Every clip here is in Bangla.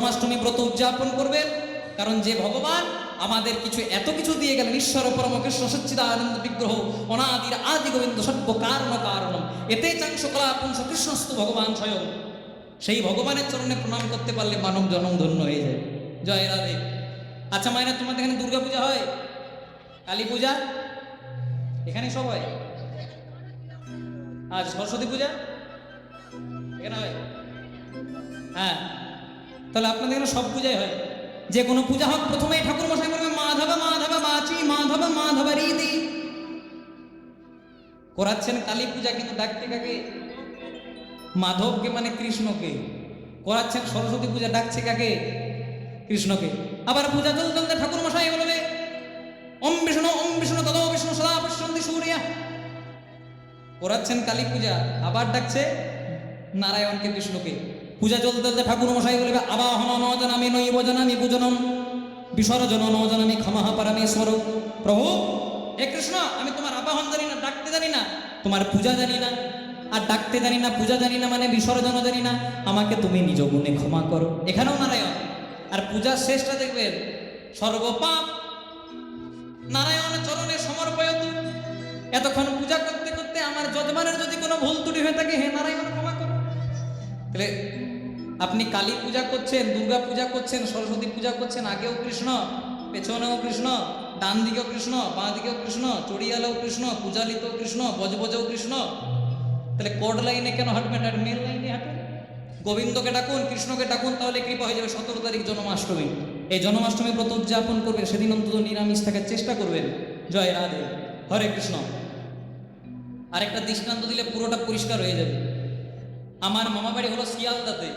জন্মাষ্টমী ব্রত উদযাপন করবেন, কারণ যে ভগবান আমাদের কিছু এত কিছু দিয়ে গেলেন, ঈশ্বর পরম কৃষ্ণ সচ্চিদানন্দ বিগ্রহ অনাদির আদি গোবিন্দ সর্ব কারণ কারণম এতে চাংশ কলা পুংস কৃষ্ণস্তু ভগবান স্বয়ং। সেই ভগবানের চরণে প্রণাম করতে পারলে মানব জনম ধন্য হয়ে যায়। জয় রাধে। আচ্ছা মায়েরা, তোমাদের এখানে দুর্গা পূজা হয়, কালী পূজা এখানে সব হয়, আজ সরস্বতী পূজা এখানে হয়। হ্যাঁ, তাহলে আপনাদের এখানে সব পূজাই হয়। যে কোনো পূজা হোক প্রথমেই ঠাকুর মশাই বলবে মাধব মাধব বাচি মাধব মাধব রীতি। করাচ্ছেন কালী পূজা, কিন্তু ডাকতে কাকে? মাধবকে, মানে কৃষ্ণকে। করাচ্ছেন সরস্বতী পূজা, ডাকছে কাকে? কৃষ্ণকে। আবার পূজা চলতে চলতে ঠাকুর মশাই বলবে ওম বিষ্ণু তদো বিষ্ণু সদা পশ্যন্তি সূর্যা। করাচ্ছেন কালী পূজা, আবার ডাকছে নারায়ণকে, কৃষ্ণকে। পূজা চলতে চলতে ঠাকুর মশাই বলবে আবাহন ন জানামি নৈব জানামি পূজনম বিসর্জন ন জানামি ক্ষমা পরমেশ্বর। প্রভু হে কৃষ্ণ, আমি তোমার আবাহন জানি না, ডাকতে জানি না, তোমার পূজা জানি না, আর ডাকতে জানি না, পূজা জানি না, মানে বিসর্জন জানি না, আমাকে তুমি নিজ গুণে ক্ষমা করো। এখানেও নারায়ণ। আর পূজার শেষটা দেখবেন সর্বপাপ নারায়ণ চরণে সমর্পয়তু। এতক্ষণ পূজা করতে করতে আমার যজমানের যদি কোনো ভুল ত্রুটি হয়ে থাকে, হে নারায়ণ ক্ষমা করো। তাহলে আপনি কালী পূজা করছেন, দুর্গা পূজা করছেন, সরস্বতী পূজা করছেন, আগেও কৃষ্ণ, পেছনেও কৃষ্ণ, ডান দিকেও কৃষ্ণ, বাঁ দিকেও কৃষ্ণ, চড়িয়ালেও কৃষ্ণ, পূজালিতেও কৃষ্ণ, বজবজেও কৃষ্ণ। তাহলে কোড লাইনে কেন হাঁটবেন, আর মেল লাইনে হাঁটবেন? গোবিন্দকে ডাকুন, কৃষ্ণকে ডাকুন, তাহলে কৃপা হয়ে যাবে। 17 তারিখ জন্মাষ্টমী, এই জন্মাষ্টমী ব্রত উদযাপন করবেন, সেদিন অন্তত নিরামিষ থাকার চেষ্টা করবেন। জয় রাধে, হরে কৃষ্ণ। আরেকটা দৃষ্টান্ত দিলে পুরোটা পরিষ্কার হয়ে যাবে। আমার মামা বাড়ি হলো শিয়ালদাতে।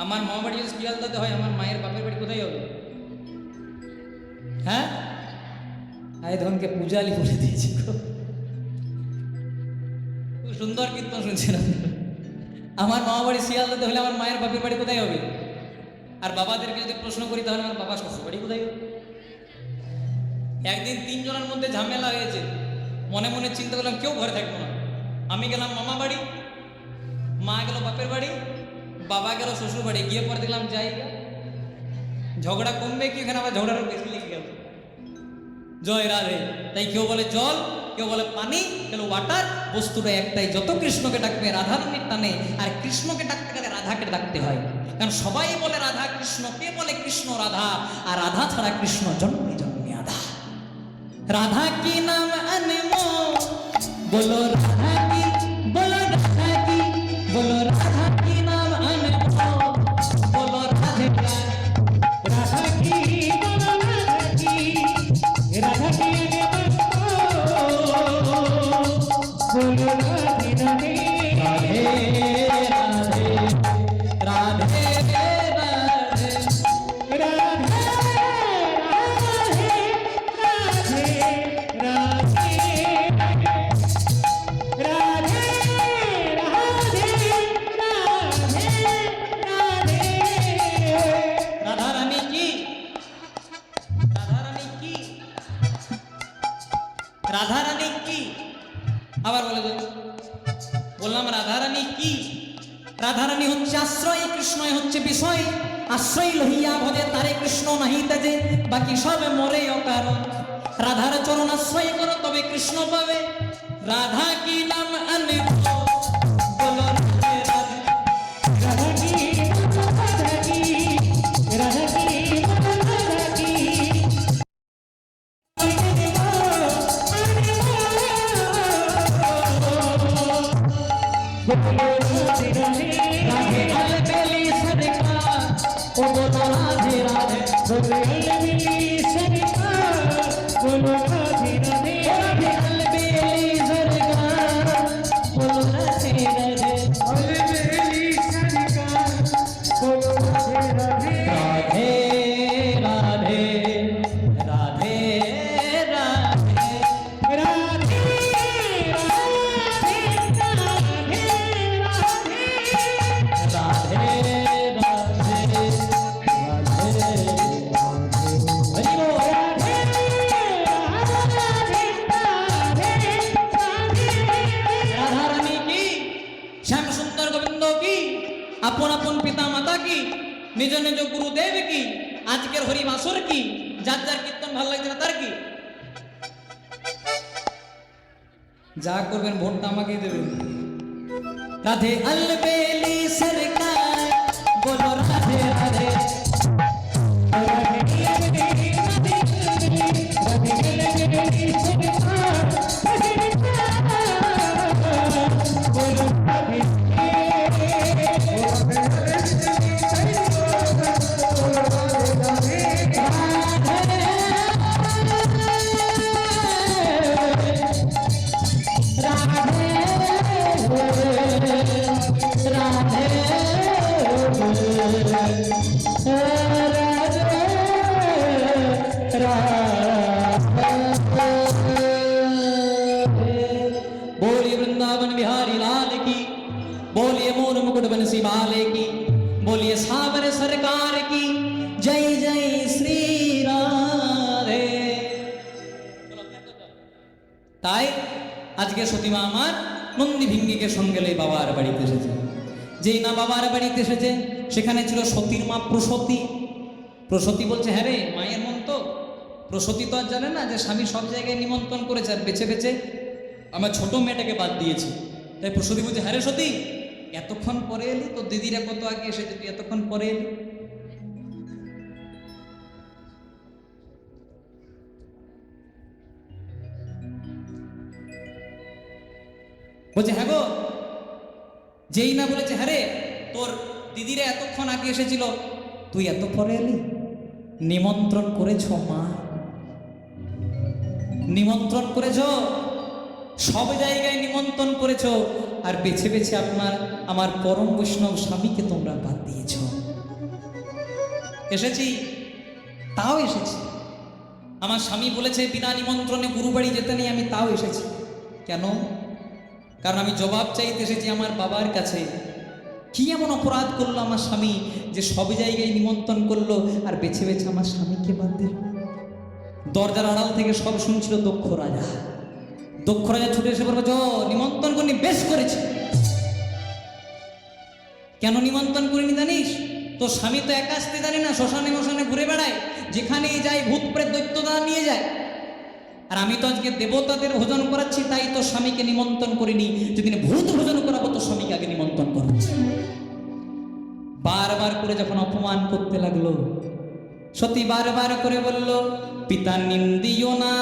আমার মামা বাড়ি যদি শিয়ালদাতে হয়, আমার মায়ের বাপের বাড়ি কোথায় হবে? হ্যাঁ, ধনকে পূজালি বলে দিয়েছি। খুব সুন্দর কীর্তন শুনছিলাম। আমার মামা বাড়ি শিয়ালদাতে হলে আমার মায়ের বাপের বাড়ি কোথায় হবে? আর বাবাদেরকে যদি প্রশ্ন করি, তাহলে আমার বাবা শ্বশুর বাড়ি কোথায় হবে? একদিন 3 জনের মধ্যে ঝামেলা হয়েছে। মনে মনে চিন্তা করলাম কেউ ঘরে থাকবো না। আমি গেলাম মামা বাড়ি, মা গেল বাপের বাড়ি, বাবা গেল শ্বশুর বাড়ি। গিয়ে পরে দেখলাম জায়গা ঝগড়া কমবে কি, এখানে আবার ঝগড়ারও বেশি লেগে গেল। জয় রাধে। তাই কেউ বলে জল, কেউ বলে পানি, কেউ ওয়াটার, বস্তুটা একটাই। যত কৃষ্ণকে ডাকবে রাধারানীর টানে, আর কৃষ্ণকে ডাকতে গেলে রাধাকে ডাকতে হয়। কারণ সবাই বলে রাধা কৃষ্ণ, কে বলে কৃষ্ণ রাধা, আর রাধা ছাড়া কৃষ্ণ জন্মে জন্মে আধা। রাধা কি নাম अनमोल, बोलो राधा की, बोलो राधा की, बोलो राधा की नाम अनमोल, बोलो राधे राधा की, बोलो राधा की, राधा की बोलो राधे राधे राधे राधे राधे রাধারানী কি? আবার বলে দেব, বললাম রাধারানী কি? রাধারানী হচ্ছে আশ্রয়, কৃষ্ণই হচ্ছে বিষয়। আশ্রয় লহিয়া ভজে তারে কৃষ্ণ নাহি তেজে, বাকি সব মরে অকারণ। রাধার চরণ আশ্রয় করো, তবে কৃষ্ণ পাবে। রাধা কি নাম अनमोल, বলো রাধে রাধে, রাধা কি, রাধা কি, রাধা কি, রাধা কি। राधे अलबेली सरकार, ओ बोलो राधे राधे, अलबेली सरकार, बोलो राधे राधे, राधे अलबेली सरकार, बोलो राधे राधे, अलबेली सरकार, बोलो राधे राधे, राधे राधे राधे राधे আপন আপন পিতা মাতা কি, নিজ নিজ গুরুদেব কি, আজকের হরি মাসুর কি, যার যার কীর্তন ভালো লাগছে না তার কি। যা করবেন ভোটটা আমাকেই দেবেন। রাধে अलबेली सरकार बोलो राधे राधे। बोलिए वृंदावन बिहारी लाल की, बोलिए मोर मुकुट बंसी वाले की, बोलिए सावर सरकार की, जय जय श्री राधे। তাই আজকে সতীমা আমার নন্দী ভিঙ্গিকে সঙ্গে লয়ে বাবার বাড়িতে এসেছে। যেই না বাবার বাড়িতে এসেছে সেখানে ছিল সতীর মা প্রসূতি। প্রসূতি বলছে, হ্যাঁ রে, মায়ের মন তো। প্রসূতি তো আর জানে না যে স্বামী সব জায়গায় নিমন্ত্রণ করেছে, আর বেছে বেছে আমার ছোট মেয়েটাকে বাদ দিয়েছি। তাই প্রসূতি বলছে, হ্যাঁ রে সতী, এতক্ষণ পরে এলি? তো দিদিরা কত আগে এসেছে, তুই এতক্ষণ পরে এলি? বলছে, হ্যাঁ গো। যেই না বলেছে, হ্যাঁ রে, তোর দিদিরা এতক্ষণ আগে এসেছিল, তুই এত পরে এলি? নিমন্ত্রণ করেছ মা, নিমন্ত্রণ করেছ, সব জায়গায় নিমন্ত্রণ করেছ, আর বেছে বেছে আমার পরম বৈষ্ণব স্বামীকে তোমরা বাদ দিয়েছ। এসেছি, তাও এসেছি। আমার স্বামী বলেছে বিনা নিমন্ত্রণে গুরু বাড়ি যেতে নেই, আমি তাও এসেছি। কেন? কারণ আমি জবাব চাইতে এসেছি আমার বাবার কাছে। কি এমন অপরাধ করলো আমার স্বামী যে সব জায়গায় নিমন্ত্রণ করলো, আর বেছে বেছে আমার স্বামীকে বাদ দিল? দরজার আড়াল থেকে সব শুনছিল দক্ষ রাজা। দক্ষ রাজা ছুটে এসে বলবো, নিমন্ত্রণ করিনি, বেশ করেছে। কেন নিমন্ত্রণ করিনি জানিস? তোর স্বামী তো একা আসতে জানি না, শ্মশানে মশানে ঘুরে বেড়ায়, যেখানেই যায় ভূত প্রেত দৈত্যদা নিয়ে যায়। আর আমি তো আজকে দেবতাদের ভোজন করাচ্ছি, তাই তো স্বামীকে নিমন্ত্রণ করিনি। যেদিন ভূত ভোজন করাবো তো স্বামীকে আগে নিমন্ত্রণ করাচ্ছি। বারবার করে যখন অপমান করতে লাগলো, সতী বারবার করে বলল, পিতা নিন্দিও না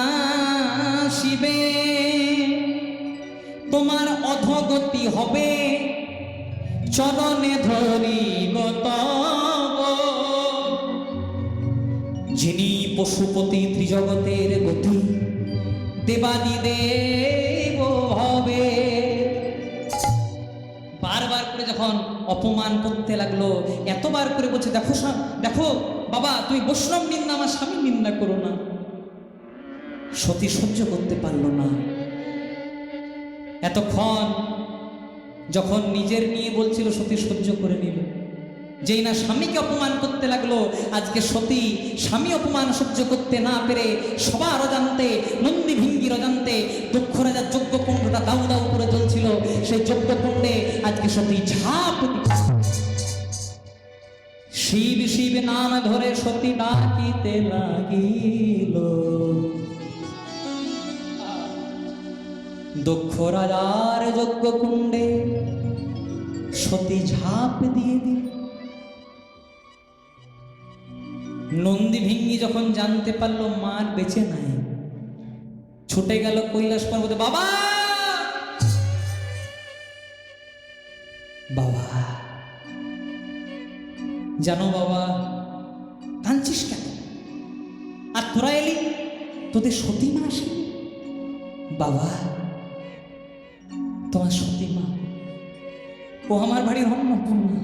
শিবে, তোমার অধগতি হবে, চরণে ধরি গত। যিনি পশুপতি ত্রিজগতের গতি, দেবাদিদেব হবে। বারবার করে যখন অপমান করতে লাগলো, এতবার করে বলছে, দেখো দেখো বাবা, তুমি বৈষ্ণব নিন্দা, আমার স্বামী নিন্দা করো না। সতী সহ্য করতে পারলো না। এতক্ষণ যখন নিজের নিয়ে বলছিল, সতী সহ্য করে নিল। যেই না স্বামীকে অপমান করতে লাগলো, আজকে সতী স্বামী অপমান সহ্য করতে না পেরে সবার অজান্তে, নন্দী ভিঙ্গির অজান্তে দক্ষ রাজার যজ্ঞকুণ্ডটা দাউ দাউ করে জ্বলছিল। সেই যজ্ঞকুণ্ডে আজকে সতী ঝাঁপ শিব শিব নাম ধরে সতী ডাকিতে লাগিল। দক্ষ রাজার যজ্ঞকুণ্ডে সতী ঝাঁপ দিয়ে দিল। নন্দী ভিঙ্গি যখন জানতে পারলো মার বেঁচে নাই, ছুটে গেল কৈলাস পর্বতে। বাবা, বাবা, জানো বাবা, কাঁদছিস কেন? আর তোরা এলি, তোদের সতী মা আসে? বাবা, তোমার সতী মা, ও আমার বাড়ির অন্নপূর্ণা,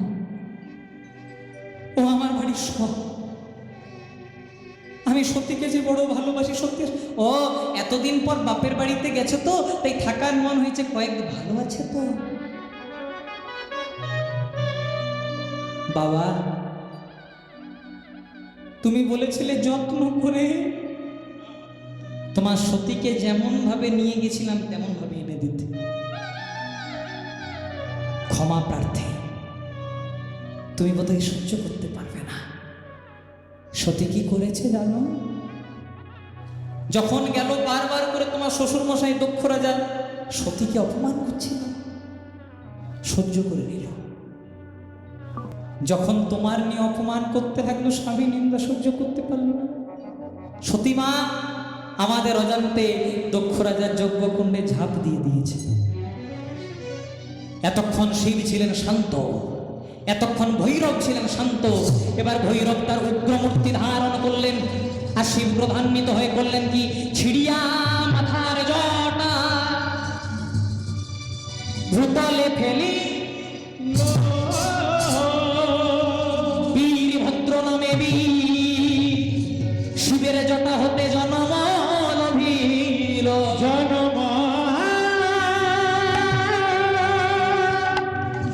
ও আমার বাড়ির সব। আমি সতীকে যে বড় ভালোবাসি। সত্যি ও এতদিন পর বাপের বাড়িতে গেছে তো, তাই থাকার মন হয়েছে, কয়েকদিন ভালো আছে তো। বাবা, তুমি বলেছিলে যত্ন করে, তোমার সতীকে যেমন ভাবে নিয়ে গেছিলাম তেমন ভাবে এনে দিতে। ক্ষমা প্রার্থী, তুমি বোধহয় সহ্য করতে পারবে না। সতী কি করেছে জানো? যখন গেল বারবার করে তোমার শ্বশুর মশাই দক্ষ রাজা সতীকে অপমান করছিল, সহ্য করে নিল। যখন তোমার নিয়ে অপমান করতে থাকলো, স্বামী নিন্দা সহ্য করতে পারল না। সতীমা আমাদের অজান্তে দক্ষ রাজার যজ্ঞকুণ্ডে ঝাঁপ দিয়ে দিয়েছে। এতক্ষণ শিব ছিলেন শান্ত, এতক্ষণ ভৈরব ছিলেন শান্ত। এবার ভৈরব তার উগ্রমূর্তি ধারণ করলেন, আর শিব প্রধান্বিত হয়ে করলেন কি, ছিড়িয়া মাথার জটা ভূতলে ফেলি বীরভদ্র নামে শিবের জটা হতে জনম লভিল, জনম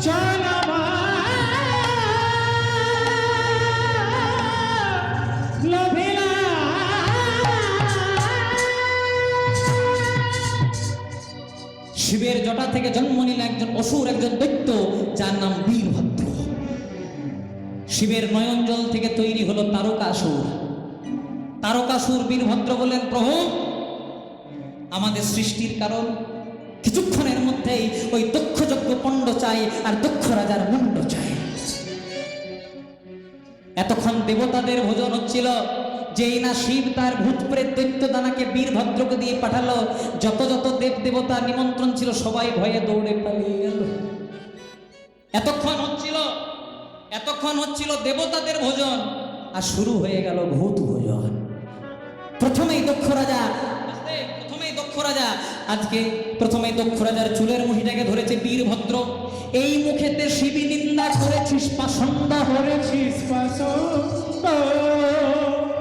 জনম লভিল। শিবের জটা থেকে জন্ম নিল একজন অসুর, একজন দৈত্য, যার নাম বীরভদ্র। শিবের নয়নজল থেকে তৈরি হলো তারকাসুর। তারকাসুর বীরভদ্র বললেন, প্রভু আমাদের সৃষ্টির কারণ, কিছুক্ষণের মধ্যেই ওই দক্ষ যজ্ঞ পণ্ড চাই, আর দক্ষ রাজার মুন্ড চাই। এতক্ষণ দেবতাদের ভোজন হচ্ছিল, যেই না শিব তার ভূত প্রেত দৈত্য দানাকে বীরভদ্রকে দিয়ে পাঠালো, যত যত দেব দেবতা নিমন্ত্রণ ছিল সবাই ভয়ে দৌড়ে পালিয়ে গেল। এতক্ষণ হচ্ছিল দেবতাদের ভোজন, আর শুরু হয়ে গেল ভূত ভোজন। প্রথমেই দক্ষ রাজা প্রথমেই দক্ষ রাজার চুলের মুঠিটাকে ধরেছে বীরভদ্র। এই মুখেতে শিবী নিন্দা করেছিস, পাষণ্ড করেছিস,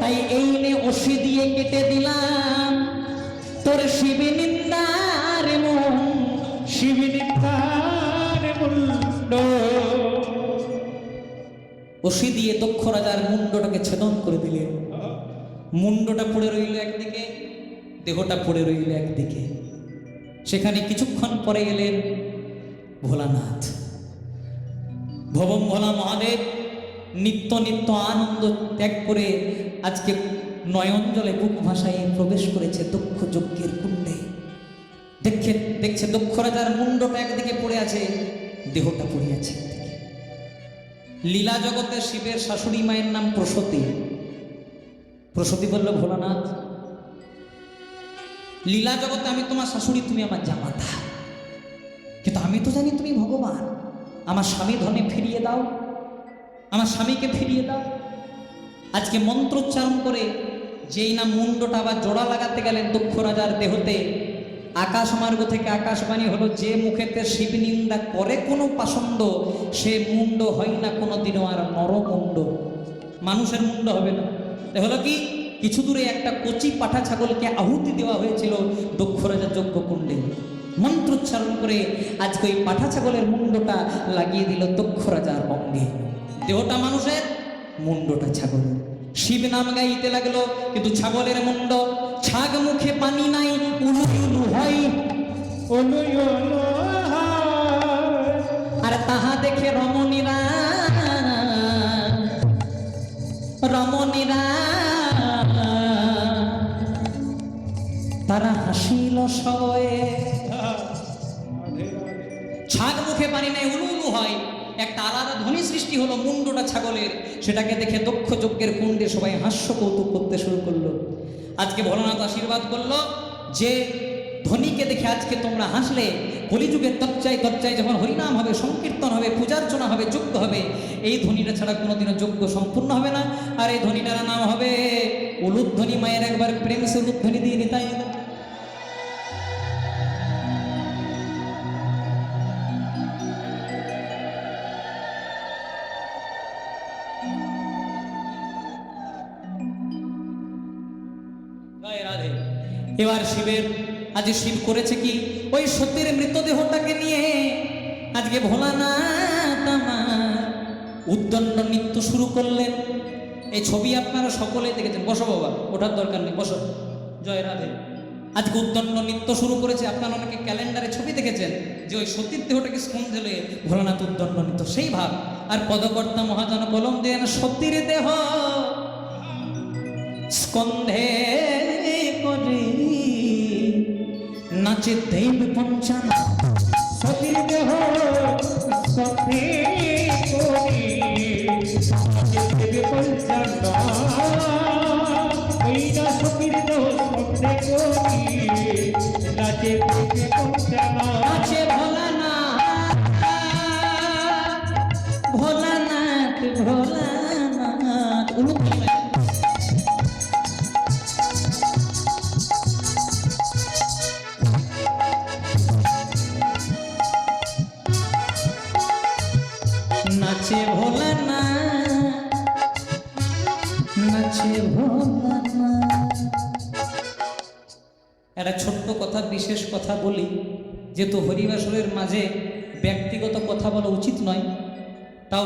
তাই এই নে অসি দিয়ে কেটে দিলাম তোর শিবী নিন্দার মন, শিবী নিন্দার মুন্ড। অসি দিয়ে দক্ষ রাজার মুন্ডটাকে ছেদন করে দিলেন। মুন্ডটা পড়ে রইল একদিকে, দেহটা পড়ে রইল একদিকে। সেখানে কিছুক্ষণ পরে এলেন ভোলানাথ। ভবম ভোলা মহাদেব নিত্য নিত্য আনন্দ ত্যাগ করে আজকে নয়নজলে বুক ভাসায় প্রবেশ করেছে দক্ষ যজ্ঞের কুণ্ডে। দেখছে দক্ষ রাজার মুন্ডটা একদিকে পড়ে আছে, দেহটা পড়ে আছে একদিকে। লীলা জগতে শিবের শাশুড়ি মায়ের নাম প্রসূতি। প্রসূতি বলল, ভোলানাথ লীলা জগতে আমি তোমার শাশুড়ি, তুমি আমার জামাতা, কিন্তু আমি তো জানি তুমি ভগবান। আমার স্বামী ধনে ফিরিয়ে দাও, আমার স্বামীকে ফিরিয়ে দাও। আজকে মন্ত্রোচ্চারণ করে যেই না মুন্ডটা আবার জোড়া লাগাতে গেলেন দক্ষ রাজার দেহতে, আকাশ মার্গ থেকে আকাশবাণী হলো, যে মুখেতে শিব নিন্দা করে কোনো পাষণ্ড, সে মুন্ড হয় না কোনোদিনও আর নরমুন্ড, মানুষের মুন্ড হবে না। হলো কি, কিছু দূরে একটা কচি পাঠা ছাগলকে আহুতি দেওয়া হয়েছিল দক্ষ রাজার যজ্ঞকুণ্ডে। মন্ত্রোচ্চারণ করে আজকে ওই পাঠা ছাগলের মুন্ডটা লাগিয়ে দিল দক্ষ রাজার অঙ্গে। দেহটা মানুষের, মুন্ডটা ছাগলের। শিব নাম গাইতে লাগলো, কিন্তু ছাগলের মুন্ড। ছাগ মুখে পানি নাই, উলু উলু হয়, উলু উলু হয়। আর তাহা দেখে রমণীরা তারা হাসিল সয়ে। ছাগ মুখে পানি নাই, উলু উলু হয়, একটা আলাদা ধ্বনি সৃষ্টি হলো মুন্ডটা ছাগলের। সেটাকে দেখে দক্ষ যজ্ঞের কুণ্ডে সবাই হাস্য কৌতুক করতে শুরু করলো। আজকে ভোলানাথ আশীর্বাদ করলো যে ধ্বনিকে দেখে আজকে তোমরা হাসলে, কলিযুগের তর্চায় যখন হরিনাম হবে, সংকীর্তন হবে, পূজার্চনা হবে, যজ্ঞ হবে, এই ধ্বনিটা ছাড়া কোনোদিনও যজ্ঞ সম্পূর্ণ হবে না। আর এই ধ্বনিটার নাম হবে উলুধ্বনি। মায়ের একবার প্রেম সে উলুধ্বনি দিয়ে নিতাই। এবার শিবের আজ শিব করেছে কি, ওই সতীর মৃতদেহটাকে নিয়ে আজকে ভোলানাথ আমার উদ্দণ্ড নৃত্য শুরু করলেন। এই ছবি আপনারা সকলেই দেখেছেন। বসো বাবা, ওঠার দরকার নেই, বসো। জয় রাধে। আজকে উদ্দণ্ড নৃত্য শুরু করেছে। আপনারা অনেকে ক্যালেন্ডারে ছবি দেখেছেন যে ওই সতীর দেহটাকে স্কন্ধে লয়ে ভোলানাথ উদ্দণ্ড নৃত্য, সেই ভাব। আর পদকর্তা মহাজন কলম দেন, সতীর দেহ স্কন্ধে করে নাচে দেব পঞ্চানন। সতীর দেহ স্কন্ধে করে নাচে দেব পঞ্চানন। ওই না সতীর দেহ স্কন্ধে করে নাচে দেব পঞ্চানন। নাচে ভোলানাথ ভোলানাথ ভোলানাথ। নাচে ভোলানাথ নাচে ভোলানাথ। একটা ছোট্ট কথা, বিশেষ কথা বলি, যেহেতু হরিবাসরের মাঝে ব্যক্তিগত কথা বলা উচিত নয়, তাও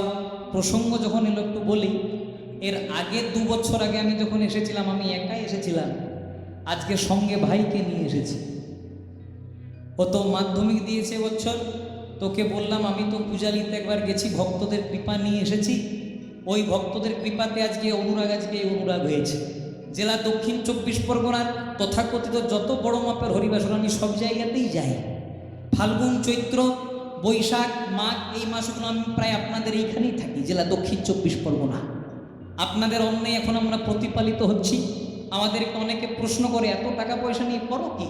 প্রসঙ্গ যখন এলো একটু বলি। এর আগে 2 বছর আগে আমি যখন এসেছিলাম, আমি একাই এসেছিলাম, আজকে সঙ্গে ভাইকে নিয়ে এসেছি। ও তো মাধ্যমিক দিয়েছে বছর, তোকে বললাম আমি তো পূজালিতে একবার গেছি, ভক্তদের কৃপা নিয়ে এসেছি। ওই ভক্তদের কৃপাতে আজকে এই অনুরাগ হয়েছে। জেলা দক্ষিণ 24 পরগনার তথাকথিত যত বড় মাপের হরিবাসর আমি সব জায়গাতেই যাই। ফাল্গুন, চৈত্র, বৈশাখ, মাঘ এই মাসগুলো আমি প্রায় আপনাদের এইখানেই থাকি, জেলা দক্ষিণ 24 পরগনা। আপনাদের অন্যে এখন আমরা প্রতিপালিত হচ্ছি। আমাদেরকে অনেকে প্রশ্ন করে, এত টাকা পয়সা নিয়ে করো কি?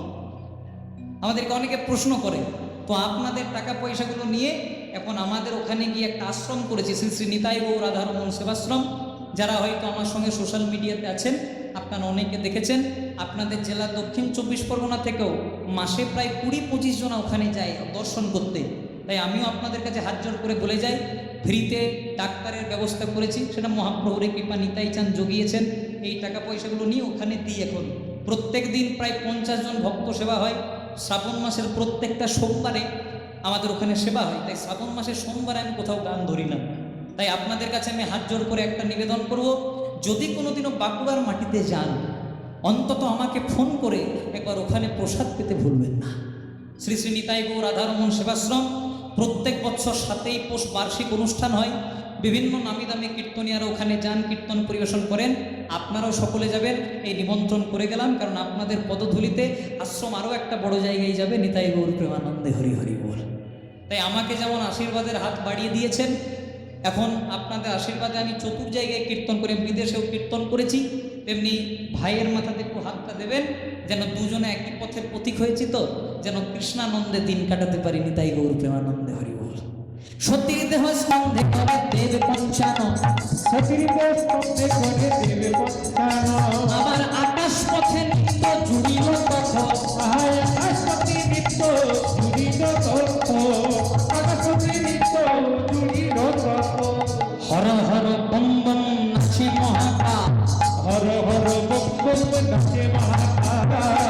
আমাদেরকে অনেকে প্রশ্ন করে। তো আপনাদের টাকা পয়সাগুলো নিয়ে এখন আমাদের ওখানে গিয়ে একটা আশ্রম করেছি, শ্রী শ্রী নিতাই গৌর রাধারমণ সেবাশ্রম। যারা হয়তো আমার সঙ্গে সোশ্যাল মিডিয়াতে আছেন, আপনারা অনেকে দেখেছেন। আপনাদের জেলা দক্ষিণ 24 পরগনা থেকেও মাসে প্রায় 20-25 জন ওখানে যায় দর্শন করতে। তাই আমিও আপনাদের কাছে হাত জোড় করে বলে যাই, ফ্রিতে ডাক্তারের ব্যবস্থা করেছি, সেটা মহাপ্রভুর কৃপা নিতাই চান জগিয়েছেন। এই টাকা পয়সাগুলো নিয়ে ওখানে দিই। এখন প্রত্যেক দিন প্রায় 50 জন ভক্ত সেবা হয়। শ্রাবণ মাসের প্রত্যেকটা সোমবারে আমাদের ওখানে সেবা হয়। তাই শ্রাবণ মাসের সোমবারে আমি কোথাও গান ধরি না। তাই আপনাদের কাছে আমি হাত জোড় করে একটা নিবেদন করব, যদি কোনোদিনও বাঁকুড়ার মাটিতে যান, অন্তত আমাকে ফোন করে একবার ওখানে প্রসাদ পেতে ভুলবেন না। শ্রী শ্রী নিতাই গৌর রাধারমণ সেবাশ্রম প্রত্যেক বছর 7ই পৌষ বার্ষিক অনুষ্ঠান হয়। বিভিন্ন নামি দামি কীর্তনীয়ারা ওখানে যান, কীর্তন পরিবেশন করেন। আপনারাও সকলে যাবেন, এই নিমন্ত্রণ করে গেলাম। কারণ আপনাদের পদধূলিতে আশ্রম আরও একটা বড় জায়গায় যাবে। নিতাই গৌর প্রেমানন্দে হরি হরি বল। তাই আমাকে যেমন আশীর্বাদের হাত বাড়িয়ে দিয়েছেন, এখন আপনাদের আশীর্বাদে আমি চতুর জায়গায় কীর্তন করে, বিদেশেও কীর্তন করেছি, তেমনি ভাইয়ের মাথাতে একটু হাতটা দেবেন, যেন দুজনে একই পথের প্রতীক হয়েছি, তো যেন কৃষ্ণানন্দে দিন কাটাতে পারি। নিতাই গৌর প্রেমানন্দে হরি বল। সতীর দেহ স্কন্ধে করে দেব পঞ্চানন। সতীর দেহ স্কন্ধে করে দেব পঞ্চানন। আমার আকাশ পথে নিত্য জুড়িল তখন। আকাশ পথে নিত্য জুড়িল তখন। আকাশ পথে নিত্য জুড়িল তখন। হর হর বম বম নাচে মহাকাল। হর হর বম বম নাচে মহাকাল।